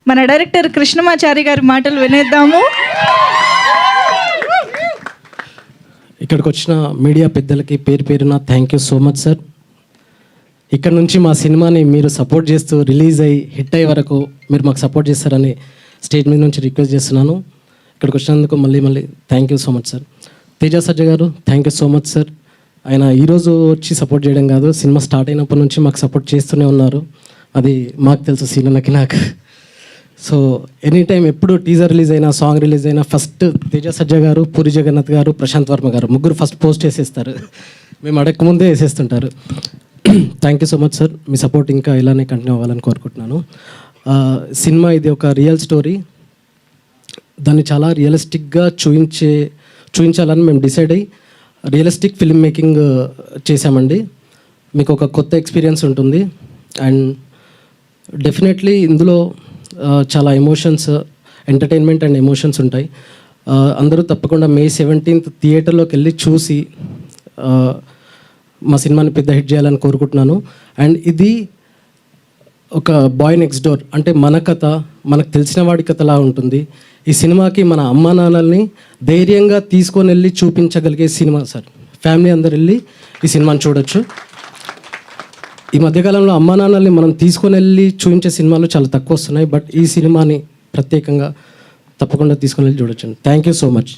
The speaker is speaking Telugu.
మన డైరెక్టర్ కృష్ణమాచారి గారి మాటలు వినేద్దాము. ఇక్కడికి వచ్చిన మీడియా పెద్దలకి పేరు పేరున thank you so much sir. ఇక్కడ నుంచి మా సినిమాని మీరు సపోర్ట్ చేస్తూ రిలీజ్ అయ్యి హిట్ అయ్యే వరకు మీరు మాకు సపోర్ట్ చేస్తారని స్టేజ్ మీద నుంచి రిక్వెస్ట్ చేస్తున్నాను. ఇక్కడికి వచ్చినందుకు మళ్ళీ thank you so much sir. Teja సజ్జ గారు thank you so much sir. ఆయన ఈరోజు వచ్చి సపోర్ట్ చేయడం కాదు, సినిమా స్టార్ట్ అయినప్పటి నుంచి మాకు సపోర్ట్ చేస్తూనే ఉన్నారు. అది మాకు తెలుసు సీనన్నకి నాకు. సో ఎనీ టైం ఎప్పుడు టీజర్ రిలీజ్ అయినా సాంగ్ రిలీజ్ అయినా ఫస్ట్ తేజ సజ్జ గారు, పూరి జగన్నాథ్ గారు, ప్రశాంత్ వర్మ గారు ముగ్గురు ఫస్ట్ పోస్ట్ వేసేస్తారు. మేము అడగకముందే వేసేస్తుంటారు. Thank you so much sir. మీ సపోర్ట్ ఇంకా ఇలానే కంటిన్యూ అవ్వాలని కోరుకుంటున్నాను. సినిమా ఇది ఒక రియల్ స్టోరీ. దాన్ని చాలా రియలిస్టిక్గా చూపించాలని మేము డిసైడ్ అయ్యి రియలిస్టిక్ ఫిల్మ్ మేకింగ్ చేశామండి. మీకు ఒక కొత్త ఎక్స్పీరియన్స్ ఉంటుంది. అండ్ డెఫినెట్లీ ఇందులో చాలా ఎమోషన్స్, ఎంటర్టైన్మెంట్ అండ్ ఎమోషన్స్ ఉంటాయి. అందరూ తప్పకుండా May 17th థియేటర్లోకి వెళ్ళి చూసి మా సినిమాని పెద్ద హిట్ చేయాలని కోరుకుంటున్నాను. అండ్ ఇది ఒక బాయ్ నెక్స్ట్ డోర్ అంటే మన కథ, మనకు తెలిసిన వాడి కథలా ఉంటుంది. ఈ సినిమాకి మన అమ్మా నాన్నల్ని ధైర్యంగా తీసుకొని వెళ్ళి చూపించగలిగే సినిమా సార్. ఫ్యామిలీ అందరు వెళ్ళి ఈ సినిమాని చూడొచ్చు. ఈ మధ్యకాలంలో అమ్మా నాన్నల్ని మనం తీసుకొని వెళ్ళి చూపించే సినిమాలు చాలా తక్కువ వస్తున్నాయి. బట్ ఈ సినిమాని ప్రత్యేకంగా తప్పకుండా తీసుకొని వెళ్ళి చూడొచ్చు. Thank you so much.